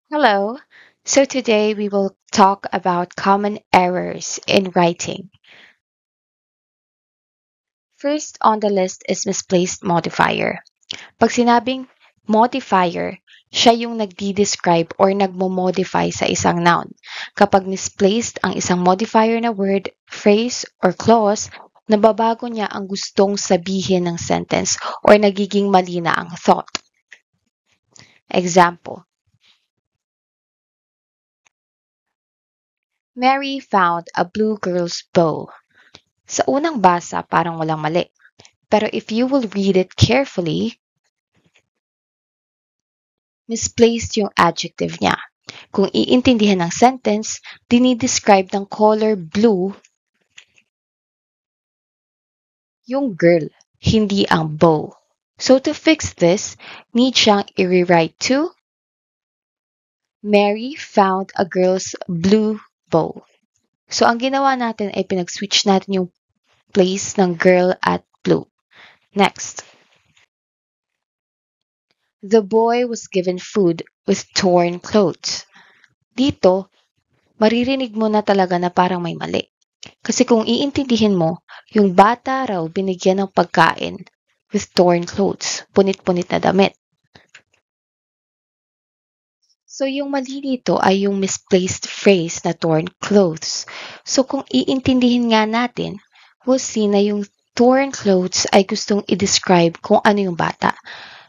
Hello. So today we will talk about common errors in writing. First on the list is misplaced modifier. Pag sinabing modifier, siya yung nagdi-describe or nagmo-modify sa isang noun. Kapag misplaced ang isang modifier na word, phrase, or clause, nababago niya ang gustong sabihin ng sentence or nagiging mali na ang thought. Example, Mary found a blue girl's bow. Sa unang basa, parang walang mali. Pero if you will read it carefully, misplaced yung adjective niya. Kung iintindihan ng sentence, dinidescribe ng color blue yung girl, hindi ang bow. So to fix this, need siyang i-rewrite to Mary found a girl's blue bow. So ang ginawa natin ay pinag-switch natin yung place ng girl at blue. Next. The boy was given food with torn clothes. Dito, maririnig mo na talaga na parang may mali. Kasi kung iintindihin mo, yung bata raw binigyan ng pagkain with torn clothes, punit-punit na damit. So yung mali dito ay yung misplaced phrase na torn clothes. So kung iintindihin nga natin, we'll see na yung torn clothes ay gustong i-describe kung ano yung bata.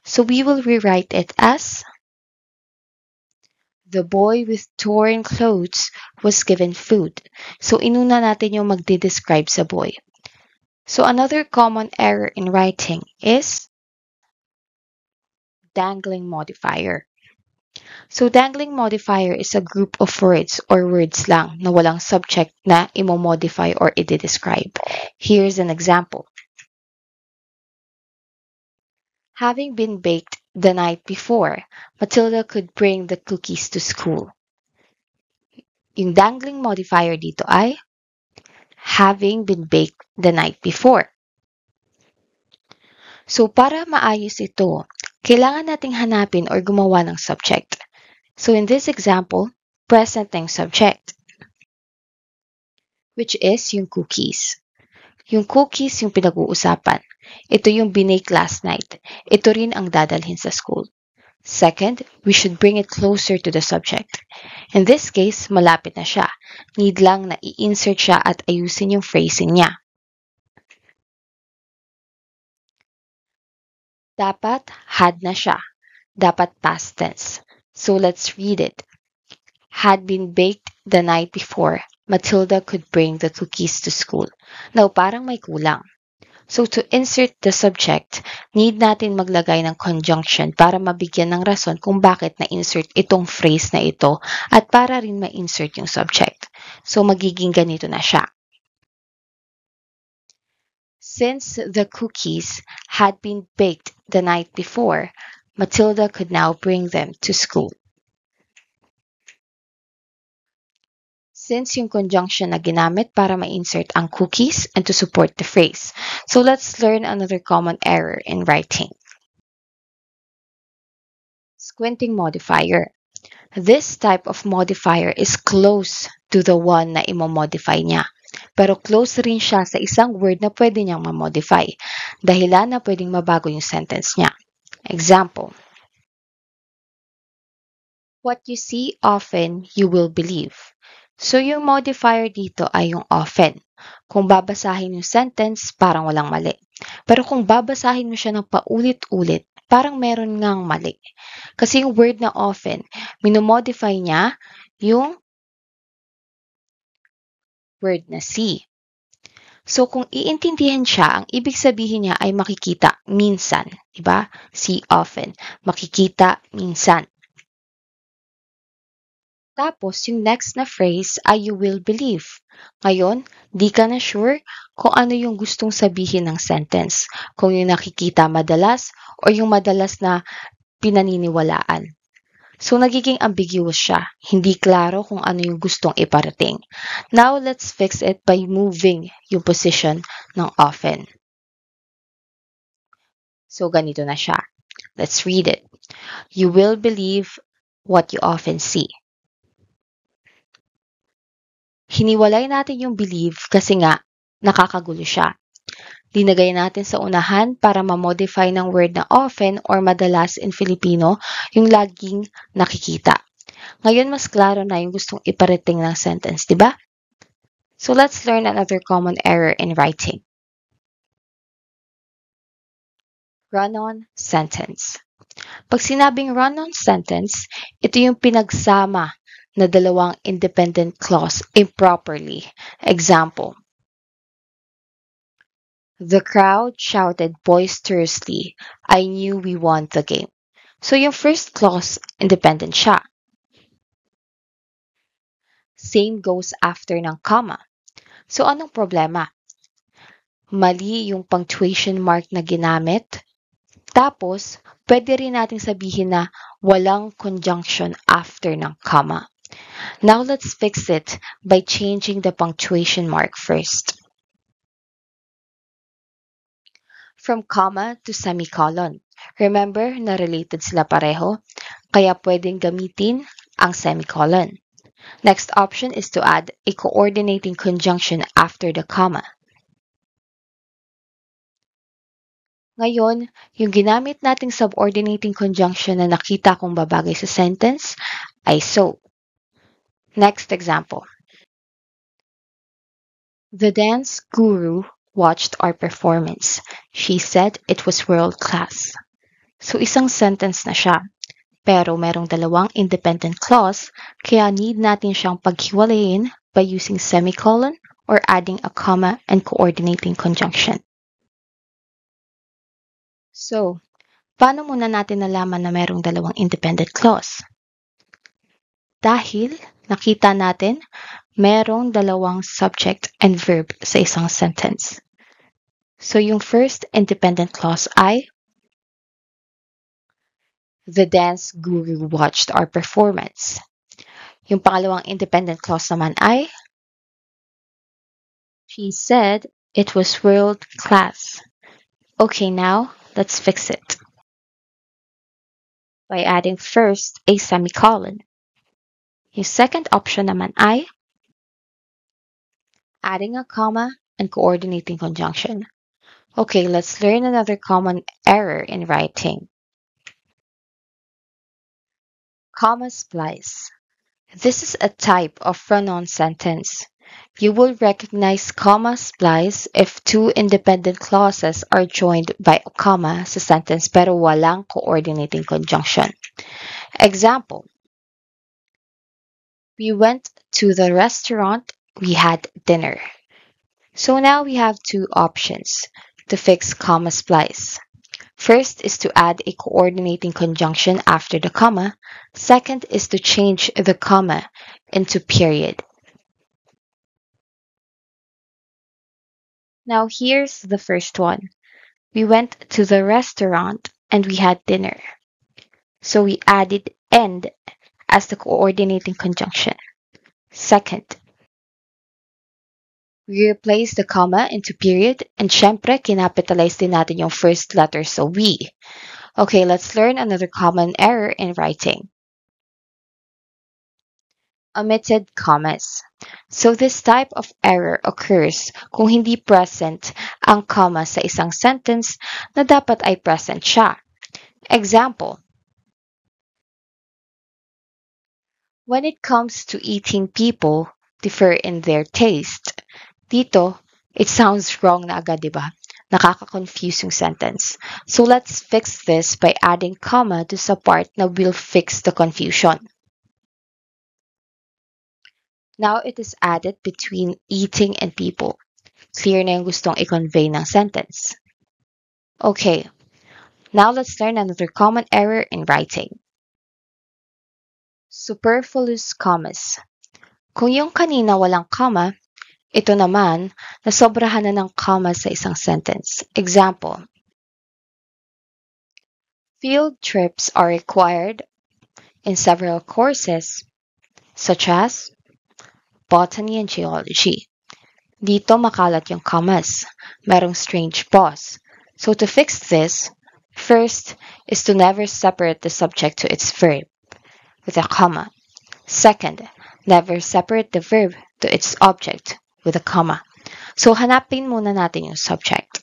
So we will rewrite it as the boy with torn clothes was given food. So inuna natin yung magde-describe sa boy. So another common error in writing is dangling modifier. So dangling modifier is a group of words or words lang na walang subject na imo-modify or i-describe. Here's an example. Having been baked the night before, Matilda could bring the cookies to school. Yung dangling modifier dito ay having been baked the night before. So para maayos ito, kailangan nating hanapin or gumawa ng subject. So in this example, present na yung subject, which is yung cookies. Yung cookies yung pinag-uusapan. Ito yung binake last night. Ito rin ang dadalhin sa school. Second, we should bring it closer to the subject. In this case, malapit na siya. Need lang na i-insert siya at ayusin yung phrasing niya. Dapat had na siya. Dapat past tense. So let's read it. Had been baked the night before, Matilda could bring the cookies to school. Now, parang may kulang. So to insert the subject, need natin maglagay ng conjunction para mabigyan ng rason kung bakit na-insert itong phrase na ito at para rin ma-insert yung subject. So magiging ganito na siya. Since the cookies had been baked the night before, Matilda could now bring them to school. Since yung conjunction na ginamit para ma-insert ang cookies and to support the phrase. So let's learn another common error in writing. Squinting modifier. This type of modifier is close to the one na imo-modify niya. Pero close rin siya sa isang word na pwede niyang ma-modify. Dahilan na pwedeng mabago yung sentence niya. Example. What you see often, you will believe. So, yung modifier dito ay yung often. Kung babasahin yung sentence, parang walang mali. Pero kung babasahin mo siya ng paulit-ulit, parang meron ngang mali. Kasi yung word na often, minomodify niya yung word na see. So, kung iintindihan siya, ang ibig sabihin niya ay makikita minsan. Diba? See often. Makikita minsan. Tapos, yung next na phrase ay you will believe. Ngayon, di ka na sure kung ano yung gustong sabihin ng sentence. Kung yung nakikita madalas o yung madalas na pinaniniwalaan. So, nagiging ambiguous siya. Hindi klaro kung ano yung gustong iparating. Now, let's fix it by moving yung position ng often. So, ganito na siya. Let's read it. You will believe what you often see. Hiniwalay natin yung believe kasi nga nakakagulo siya. Linagay natin sa unahan para ma-modify ng word na often or madalas in Filipino yung laging nakikita. Ngayon mas klaro na yung gustong iparating ng sentence, di ba? So let's learn another common error in writing. Run-on sentence. Pag sinabing run-on sentence, ito yung pinagsama na dalawang independent clause improperly. Example, the crowd shouted boisterously, I knew we won the game. So yung first clause, independent siya. Same goes after ng comma. So anong problema? Mali yung punctuation mark na ginamit. Tapos, pwede rin nating sabihin na walang conjunction after ng comma. Now let's fix it by changing the punctuation mark first. From comma to semicolon. Remember na related sila pareho, kaya pwedeng gamitin ang semicolon. Next option is to add a coordinating conjunction after the comma. Ngayon, yung ginamit nating subordinating conjunction na nakita kong babagay sa sentence ay so. Next example. The dance guru watched our performance. She said it was world class. So isang sentence na siya. Pero merong dalawang independent clause, kaya need natin siyang paghiwalayin by using semicolon or adding a comma and coordinating conjunction. So, paano muna natin nalaman na merong dalawang independent clause? Dahil nakita natin merong dalawang subject and verb sa isang sentence. So, yung first independent clause ay the dance guru watched our performance. Yung pangalawang independent clause naman ay she said it was world class. Okay, now let's fix it by adding first a semicolon. Yung second option naman ay adding a comma and coordinating conjunction. Okay, let's learn another common error in writing. Comma splice. This is a type of run-on sentence. You will recognize comma splice if two independent clauses are joined by a comma sa sentence pero walang coordinating conjunction. Example, we went to the restaurant, we had dinner. So now we have two options to fix comma splice. First is to add a coordinating conjunction after the comma. Second is to change the comma into period. Now here's the first one. We went to the restaurant and we had dinner. So we added and as the coordinating conjunction. Second, we replace the comma into period and syempre kinapitalize din natin yung first letter so we. Okay, let's learn another common error in writing. Omitted commas. So this type of error occurs kung hindi present ang comma sa isang sentence na dapat ay present siya. Example, when it comes to eating, people differ in their taste. Dito, it sounds wrong na agad, diba? Nakaka-confuse yung sentence. So let's fix this by adding comma to sa part na will fix the confusion. Now it is added between eating and people. Clear na yung gustong i-convey ng sentence. Okay, now let's learn another common error in writing. Superfluous commas. Kung yung kanina walang comma, ito naman, nasobrahan na ng comma sa isang sentence. Example, field trips are required in several courses, such as botany and geology. Dito makalat yung commas. Merong strange pause. So to fix this, first is to never separate the subject to its verb. with a comma. Second, never separate the verb to its object with a comma. So, hanapin muna natin yung subject.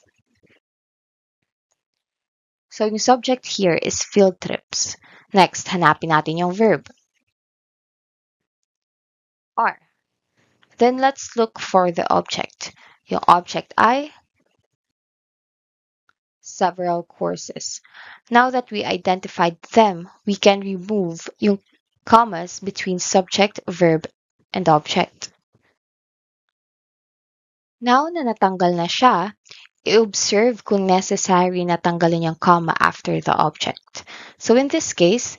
So, yung subject here is field trips. Next, hanapin natin yung verb. Are. Then, let's look for the object. Yung object ay several courses. Now that we identified them, we can remove yung commas between subject, verb, and object. Now na natanggal na siya, i-observe kung necessary na tanggalin yung comma after the object. So in this case,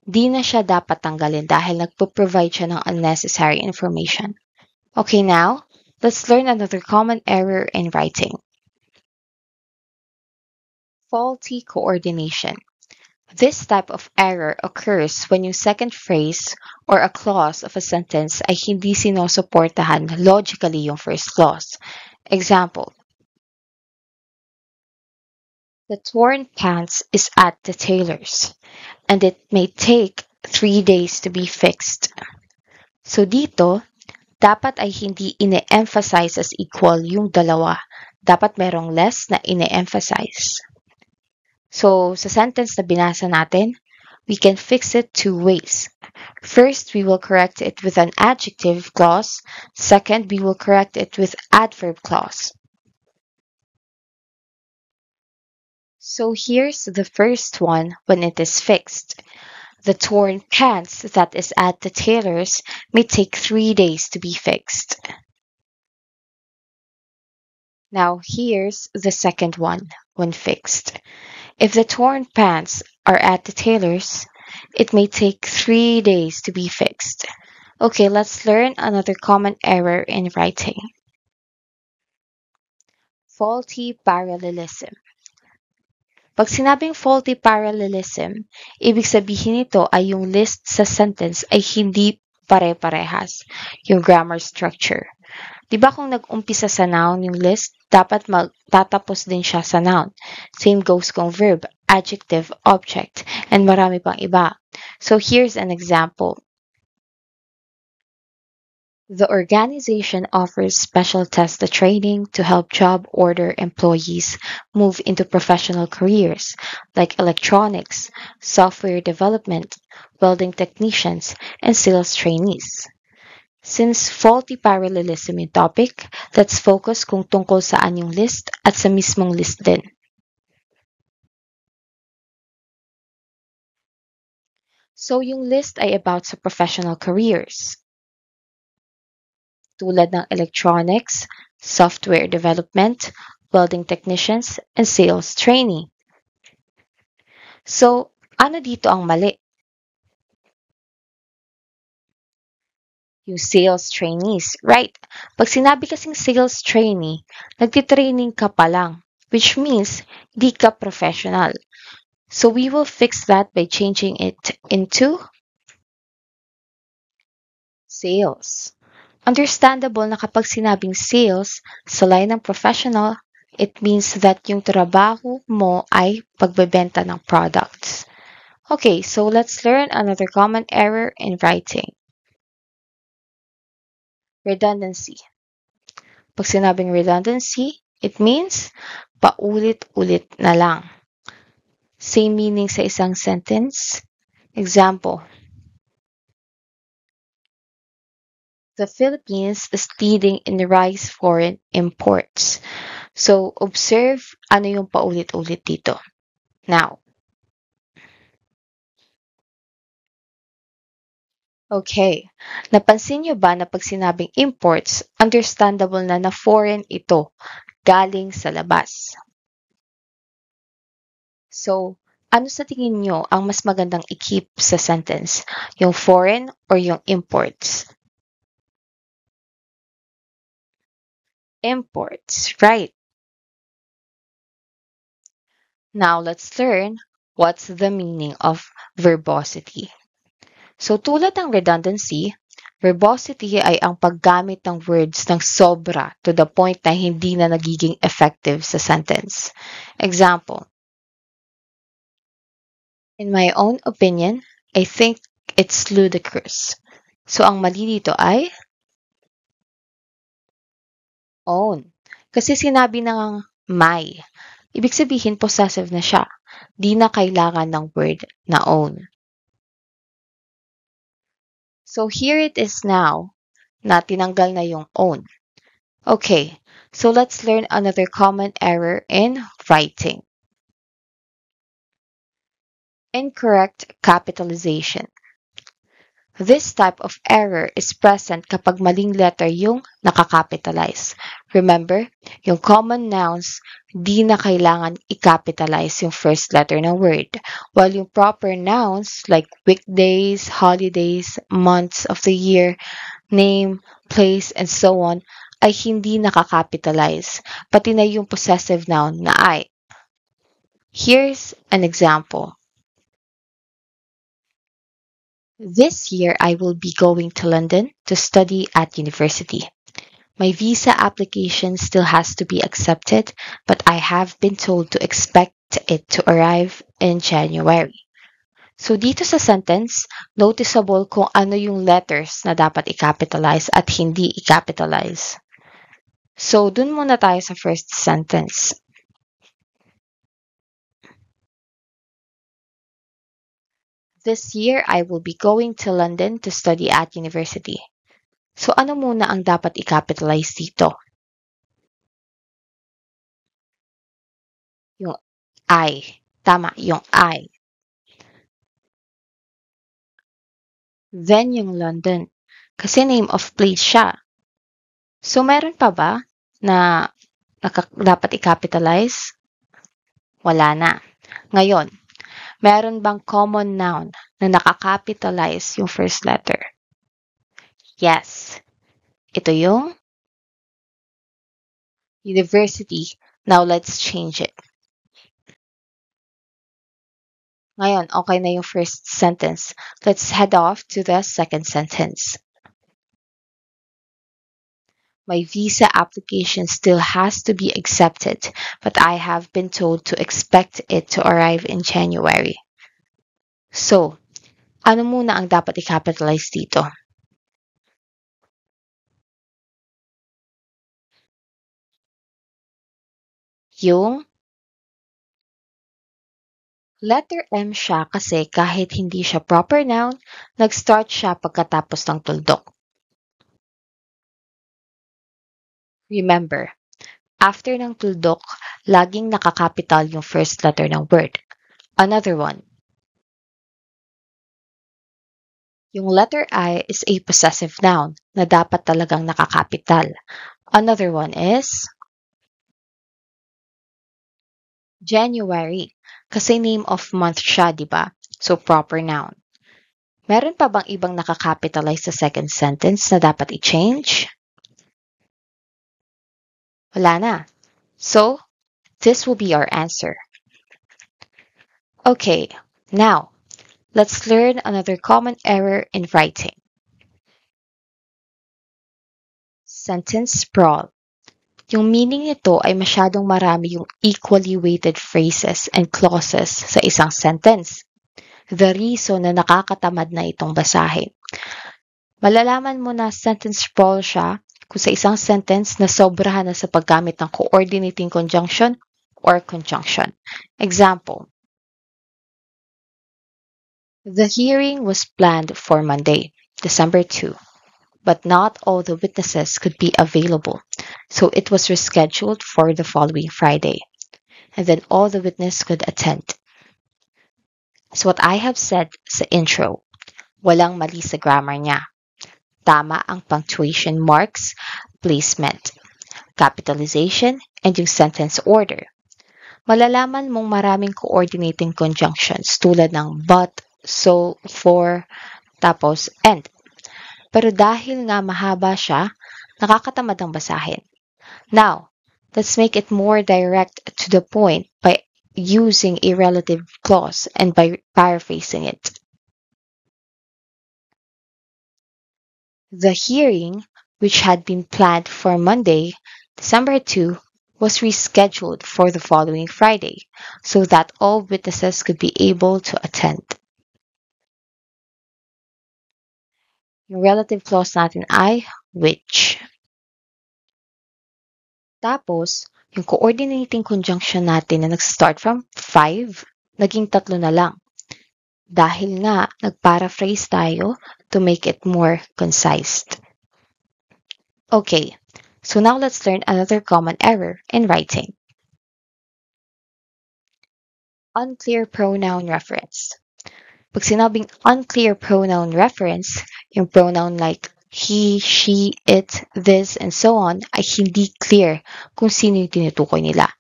di na siya dapat tanggalin dahil nagpo-provide siya ng unnecessary information. Okay, now, let's learn another common error in writing. Faulty coordination. This type of error occurs when yung second phrase or a clause of a sentence ay hindi sinusuportahan logically yung first clause. Example, the torn pants is at the tailor's, and it may take 3 days to be fixed. So dito, dapat ay hindi ine-emphasize as equal yung dalawa. Dapat merong less na ine-emphasize. So, sa sentence na binasa natin, we can fix it two ways. First, we will correct it with an adjective clause. Second, we will correct it with adverb clause. So here's the first one when it is fixed. The torn pants that is at the tailor's may take 3 days to be fixed. Now here's the second one when fixed. If the torn pants are at the tailor's, it may take 3 days to be fixed. Okay, let's learn another common error in writing. Faulty parallelism. Pag sinabing faulty parallelism, ibig sabihin nito ay yung list sa sentence ay hindi pare-parehas yung grammar structure. Diba kung nag-umpisa sa noun yung list, dapat magtatapos din siya sa noun. Same goes kung verb, adjective, object, and marami pang iba. So here's an example. The organization offers special test training to help job order employees move into professional careers like electronics, software development, welding technicians, and sales trainees. Since faulty parallelism yung topic, let's focus kung tungkol saan yung list at sa mismong list din. So yung list ay about sa professional careers. Tulad ng electronics, software development, welding technicians, and sales trainee. So, ano dito ang mali? Yung sales trainees, right? Pag sinabi kasing sales trainee, nagtitraining ka pa lang, which means di ka professional. So we will fix that by changing it into sales. Understandable na kapag sinabing sales sa line ng professional, it means that yung trabaho mo ay pagbebenta ng products. Okay, so let's learn another common error in writing. Redundancy. Pag sinabing redundancy, it means paulit-ulit na lang. Same meaning sa isang sentence. Example, the Philippines is leading in rice foreign imports. So, observe ano yung paulit-ulit dito. Now, okay, napansin nyo ba na pag sinabing imports, understandable na foreign ito, galing sa labas. So, ano sa tingin nyo ang mas magandang i-keep sa sentence? Yung foreign or yung imports? Imports, right? Now, let's learn what's the meaning of verbosity. So, tulad ng redundancy, verbosity ay ang paggamit ng words ng sobra to the point na hindi na nagiging effective sa sentence. Example, in my own opinion, I think It's ludicrous. So, ang mali dito ay own. Kasi sinabi ng may. Ibig sabihin, possessive na siya. Di na kailangan ng word na own. So, here it is now na tinanggal na yung own. Okay, so let's learn another common error in writing. Incorrect capitalization. This type of error is present kapag maling letter yung nakakapitalize. Remember, yung common nouns, di na kailangan i-capitalize yung first letter ng word. While yung proper nouns like weekdays, holidays, months of the year, name, place, and so on, ay hindi nakakapitalize. Pati na yung possessive noun na I. Here's an example. This year, I will be going to London to study at university. My visa application still has to be accepted, but I have been told to expect it to arrive in January. So dito sa sentence, noticeable kung ano yung letters na dapat i-capitalize at hindi i-capitalize. So dun muna tayo sa first sentence. This year, I will be going to London to study at university. So ano muna ang dapat i-capitalize dito? Yung I. Tama, yung I. Then yung London. Kasi name of place siya. So meron pa ba na dapat i-capitalize? Wala na. Ngayon, meron bang common noun na nakakapitalize yung first letter? Yes. Ito yung university. Now let's change it. Ngayon, okay na yung first sentence. Let's head off to the second sentence. My visa application still has to be accepted, but I have been told to expect it to arrive in January. So, ano muna ang dapat i-capitalize dito? Yung letter M siya kasi kahit hindi siya proper noun, nag-start siya pagkatapos ng tuldok. Remember, after ng tuldok, laging nakakapital yung first letter ng word. Another one. Yung letter I is a possessive noun na dapat talagang nakakapital. Another one is January. Kasi name of month siya, di ba? So, proper noun. Meron pa bang ibang nakakapitalize sa second sentence na dapat i-change? Wala na. So, this will be our answer. Okay, now, let's learn another common error in writing. Sentence sprawl. Yung meaning nito ay masyadong marami yung equally weighted phrases and clauses sa isang sentence. The reason na nakakatamad na itong basahin. Malalaman mo na sentence sprawl siya kung sa isang sentence na sobrahan na sa paggamit ng coordinating conjunction or conjunction. Example, the hearing was planned for Monday, December 2. But not all the witnesses could be available, so it was rescheduled for the following Friday, and then all the witnesses could attend. So what I have said sa intro, walang mali sa grammar niya. Tama ang punctuation marks, placement, capitalization, and yung sentence order. Malalaman mong maraming coordinating conjunctions tulad ng but, so, for, tapos and. Pero dahil nga mahaba siya, nakakatamad ang basahin. Now, let's make it more direct to the point by using a relative clause and by paraphrasing it. The hearing, which had been planned for Monday, December 2, was rescheduled for the following Friday so that all witnesses could be able to attend. Yung relative clause natin ay which. Tapos, yung coordinating conjunction natin na nag-start from 5, naging 3 na lang. Dahil nga, nag-paraphrase tayo to make it more concise. Okay, so now let's learn another common error in writing. Unclear pronoun reference. Pag sinabing unclear pronoun reference, yung pronoun like he, she, it, this, and so on ay hindi clear kung sino yung tinutukoy nila.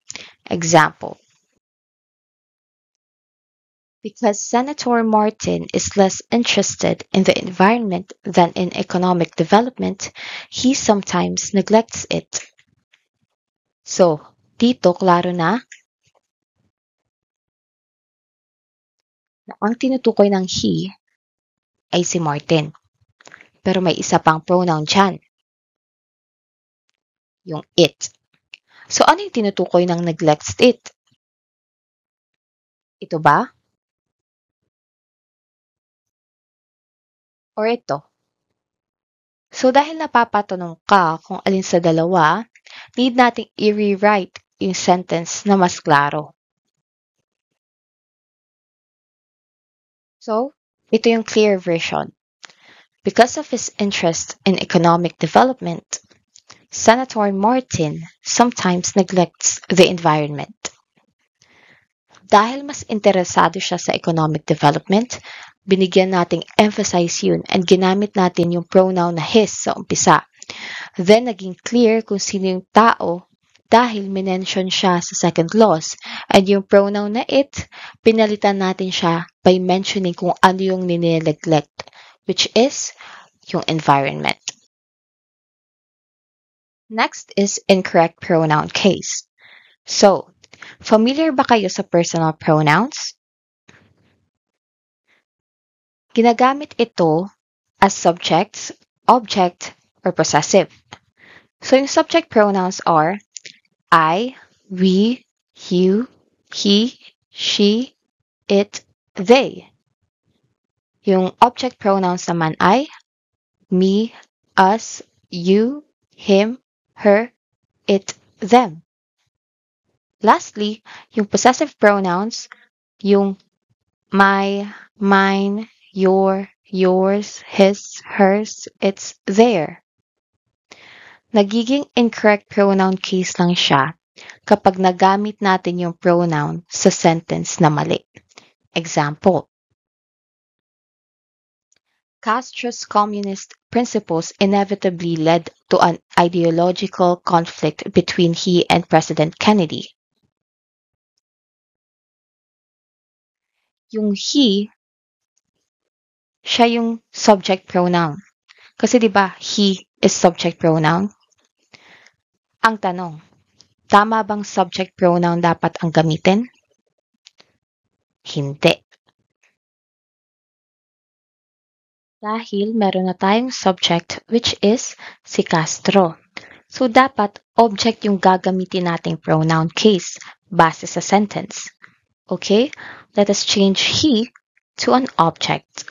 Example, because Senator Martin is less interested in the environment than in economic development, he sometimes neglects it. So, dito klaro na ang tinutukoy ng he ay si Martin. Pero may isa pang pronoun dyan, yung it. So, ano yung tinutukoy ng neglects it? Ito ba? Or ito? So, dahil napapatanong ka kung alin sa dalawa, need nating i-rewrite yung sentence na mas klaro. So, ito yung clear version. Because of his interest in economic development, Senator Martin sometimes neglects the environment. Dahil mas interesado siya sa economic development, binigyan nating emphasize yun and ginamit natin yung pronoun na his sa umpisa. Then, naging clear kung sino yung tao dahil minention siya sa second clause. And yung pronoun na it, pinalitan natin siya by mentioning kung ano yung nineglect, which is yung environment. Next is incorrect pronoun case. So, familiar ba kayo sa personal pronouns? Ginagamit ito as subjects, object, or possessive. So, yung subject pronouns are I, we, you, he, she, it, they. Yung object pronouns naman ay me, us, you, him, her, it, them. Lastly, yung possessive pronouns, yung my, mine, your, yours, his, hers, its, their. Nagiging incorrect pronoun case lang siya kapag nagamit natin yung pronoun sa sentence na mali. Example, Castro's communist principles inevitably led to an ideological conflict between he and President Kennedy. Yung he, siya yung subject pronoun. Kasi 'di ba, he is subject pronoun. Ang tanong, tama bang subject pronoun dapat ang gamitin? Hindi. Dahil meron na tayong subject which is si Castro. So, dapat object yung gagamitin nating pronoun case base sa sentence. Okay? Let us change he to an object.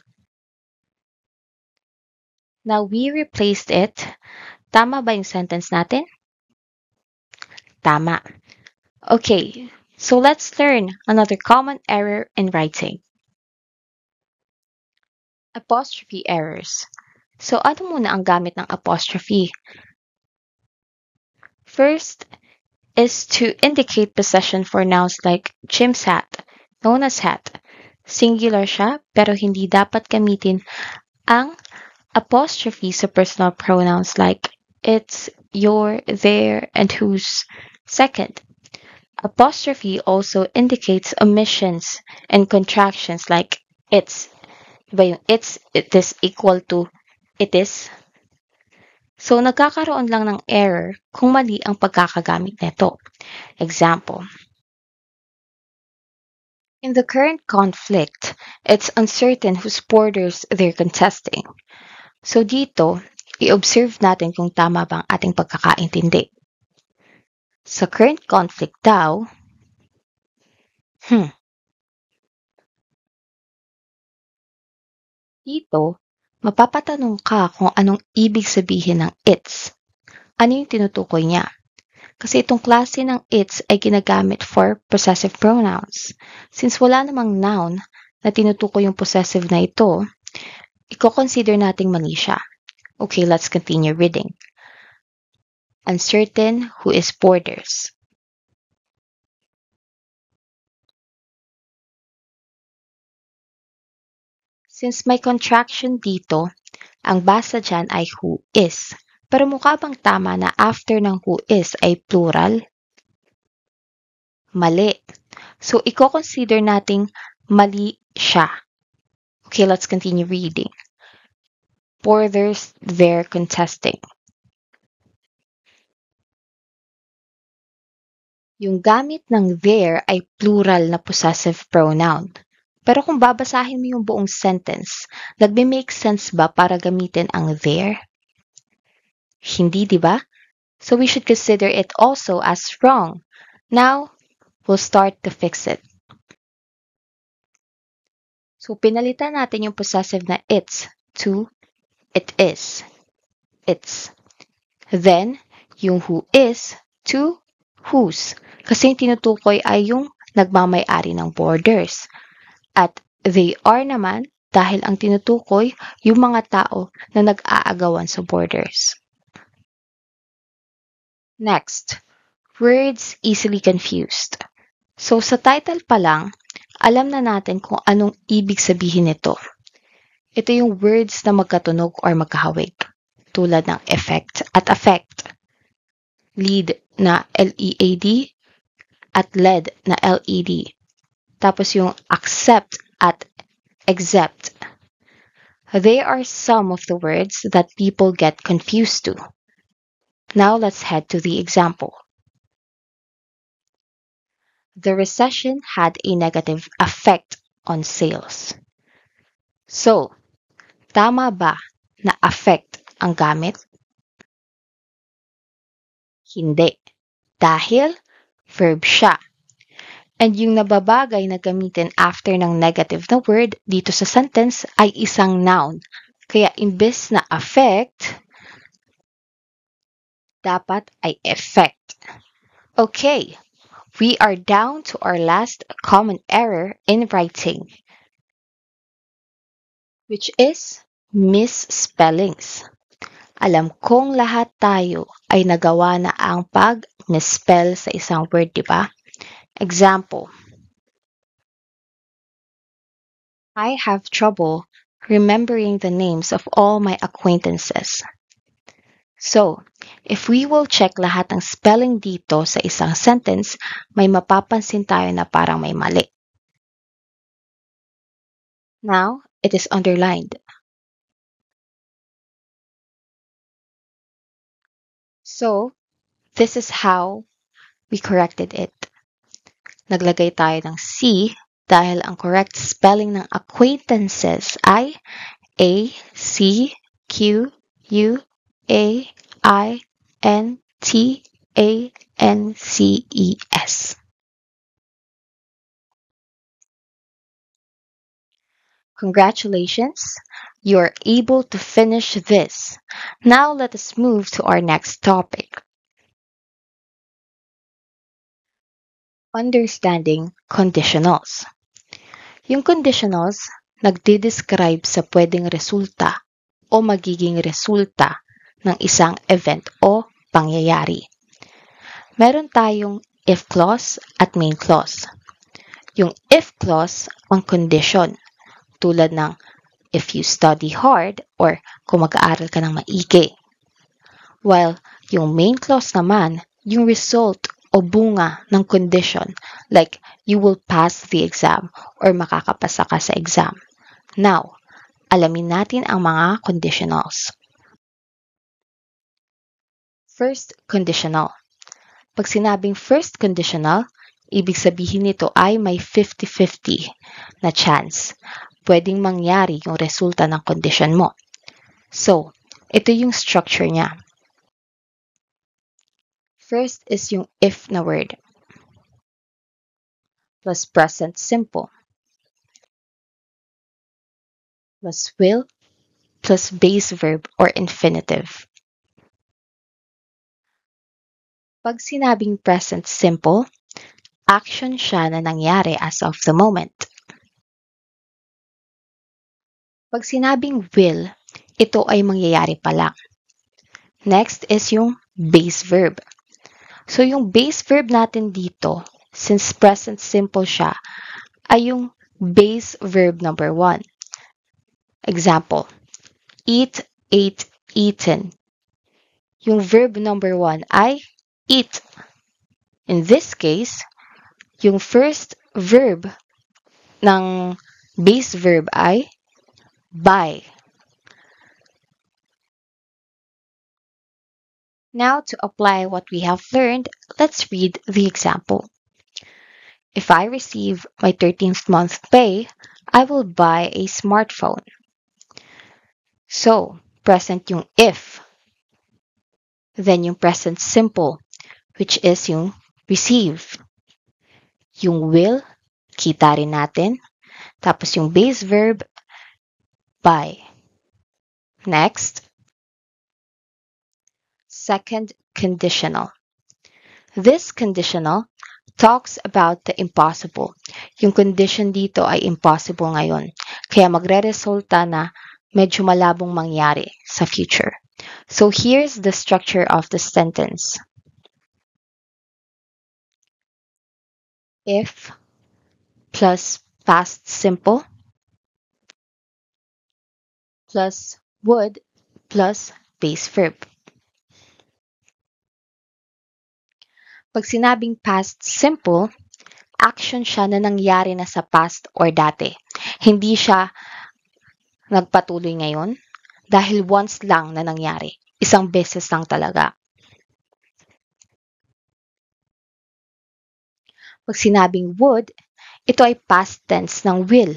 Now, we replaced it. Tama ba yung sentence natin? Tama. Okay, so let's learn another common error in writing. Apostrophe errors. So, ano muna ang gamit ng apostrophe? First is to indicate possession for nouns like Jim's hat, known as hat. Singular siya, pero hindi dapat gamitin ang apostrophe sa personal pronouns like it's, your, their, and whose. Second, apostrophe also indicates omissions and contractions like it's. Diba yung it's, it is equal to it is. So, nagkakaroon lang ng error kung mali ang pagkakagamit nito. Example, in the current conflict, it's uncertain whose borders they're contesting. So, dito, i-observe natin kung tama bang ating pagkakaintindi. Sa current conflict daw, dito, Mapapatanong ka kung anong ibig sabihin ng it's. Ano yung tinutukoy niya? Kasi itong klase ng it's ay ginagamit for possessive pronouns. Since wala namang noun na tinutukoy yung possessive na ito, i-consider nating mali siya. Okay, let's continue reading. Uncertain who is borders. Since may contraction dito, ang basa dyan ay who is. Pero mukha bang tama na after ng who is ay plural? Mali. So, i-consider nating mali siya. Okay, let's continue reading. Borders they're contesting. Yung gamit ng there ay plural na possessive pronoun. Pero kung babasahin mo yung buong sentence, nagme-make sense ba para gamitin ang there? Hindi, di ba? So we should consider it also as wrong. Now, we'll start to fix it. So pinalitan natin yung possessive na it's to it is. It's. Then, yung who is to whose. Kasi yung tinutukoy ay yung nagmamay-ari ng borders. At they are naman dahil ang tinutukoy yung mga tao na nag-aagawan sa borders. Next, words easily confused. So sa title pa lang, alam na natin kung anong ibig sabihin nito. Ito yung words na magkatunog or magkahawig, tulad ng effect at affect, lead na L-E-A-D at led na L-E-D. Tapos yung accept at accept. They are some of the words that people get confused to. Now let's head to the example. The recession had a negative effect on sales. So, tama ba na affect ang gamit? Hindi. Dahil verb siya. And yung nababagay na gamitin after ng negative na word dito sa sentence ay isang noun. Kaya imbes na affect, dapat ay effect. Okay, we are down to our last common error in writing, which is misspellings. Alam kong lahat tayo ay nagawa na ang pag-misspell sa isang word, di ba? Example, I have trouble remembering the names of all my acquaintances. So, if we will check lahat ng spelling dito sa isang sentence, may mapapansin tayo na parang may mali. Now, it is underlined. So, this is how we corrected it. Naglagay tayo ng C dahil ang correct spelling ng acquaintances ay ACQUAINTANCES. Congratulations, you are able to finish this. Now let us move to our next topic. Understanding conditionals. Yung conditionals, nagde-describe sa pwedeng resulta o magiging resulta ng isang event o pangyayari. Meron tayong if clause at main clause. Yung if clause, ang condition, tulad ng if you study hard or kung mag-aaral ka ng maigi. While yung main clause naman, yung result o bunga ng condition, like you will pass the exam or makakapasa ka sa exam. Now, alamin natin ang mga conditionals. First conditional. Pag sinabing first conditional, ibig sabihin nito ay may 50-50 na chance. Pwedeng mangyari yung resulta ng condition mo. So, ito yung structure niya. First is yung if na word. Plus present simple. Plus will. plus base verb or infinitive. Pag sinabing present simple, action siya na nangyari as of the moment. Pag sinabing will, ito ay mangyayari pa lang. Next is yung base verb. So yung base verb natin dito, since present simple siya, ay yung base verb number 1. Example, eat, ate, eaten. Yung verb number 1 ay eat. In this case, yung first verb ng base verb ay buy. Now, to apply what we have learned, let's read the example. If I receive my 13th month pay, I will buy a smartphone. So, present yung if. Then yung present simple, which is yung receive. Yung will, kita rin natin. Tapos yung base verb, buy. Next, second conditional. This conditional talks about the impossible. Yung condition dito ay impossible ngayon. Kaya magre-resulta na medyo malabong mangyari sa future. So here's the structure of the sentence. If plus past simple plus would plus base verb. Pag sinabing past simple, action siya na nangyari na sa past or dati. Hindi siya nagpatuloy ngayon dahil once lang na nangyari. Isang beses lang talaga. Pag sinabing would, ito ay past tense ng will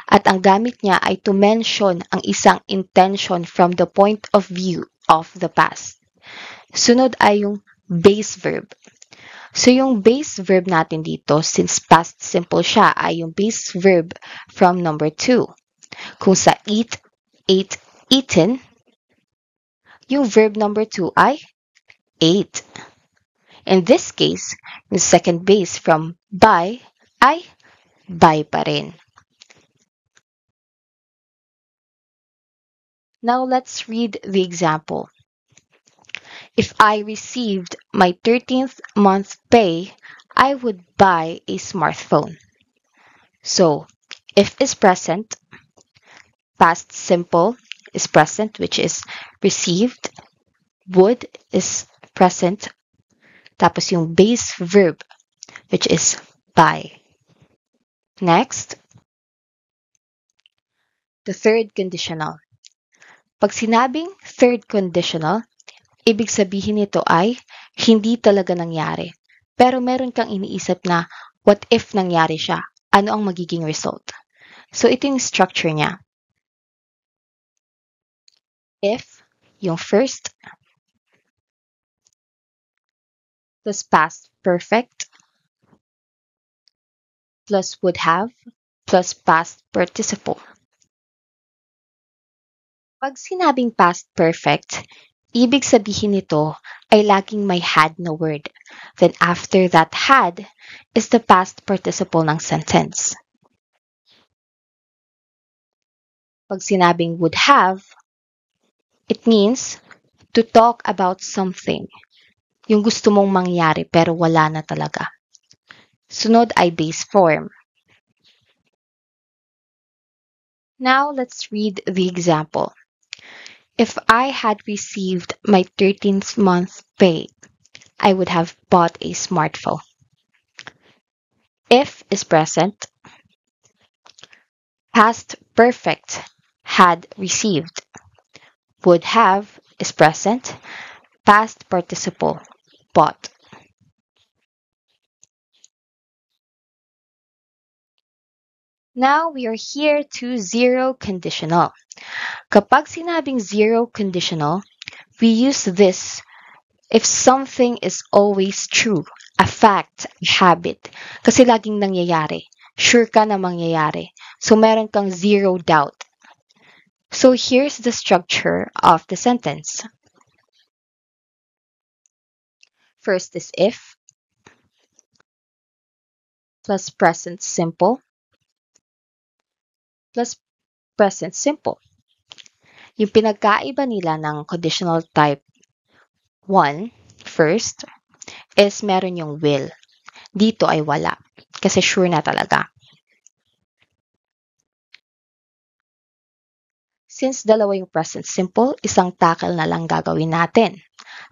at ang gamit niya ay to mention ang isang intention from the point of view of the past. Sunod ay yung base verb. So yung base verb natin dito, since past simple siya, ay yung base verb from number 2. Kung sa eat, ate, eaten, yung verb number 2 ay ate. In this case, yung second base from buy ay buy pa rin. Now let's read the example. If I received my 13th month pay, I would buy a smartphone. So, if is present, past simple is present, which is received, would is present, tapos yung base verb, which is buy. Next, the third conditional. Pag sinabing third conditional, ibig sabihin nito ay hindi talaga nangyari. Pero meron kang iniisip na what if nangyari siya? Ano ang magiging result? So ito yung structure niya. If, yung first, plus past perfect, plus would have, plus past participle. Pag sinabing past perfect, ibig sabihin nito ay laging may had na word. Then after that had is the past participle ng sentence. Pag sinabing would have, it means to talk about something. Yung gusto mong mangyari pero wala na talaga. Sunod ay base form. Now let's read the example. If I had received my 13th month pay, I would have bought a smartphone. If is present. Past perfect, had received. Would have is present. Past participle, bought. Now we are here to zero conditional. Kapag sinabing zero conditional, we use this if something is always true, a fact, a habit. Kasi laging nangyayari. Sure ka na mangyayari. So meron kang zero doubt. So here's the structure of the sentence. First is if plus present simple plus present simple. Yung pinagkaiba nila ng conditional type 1, first, is meron yung will. Dito ay wala. Kasi sure na talaga. Since dalawa yung present simple, isang tackle na lang gagawin natin.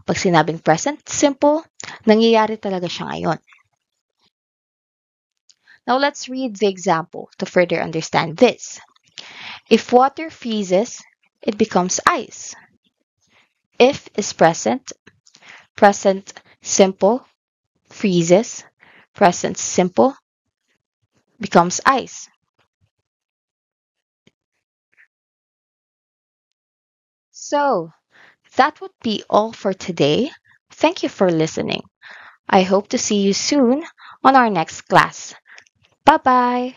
Pag sinabing present simple, nangyayari talaga siya ngayon. Now let's read the example to further understand this. If water freezes, it becomes ice. If is present, present simple freezes, present simple becomes ice. So, that would be all for today. Thank you for listening. I hope to see you soon on our next class. Bye bye.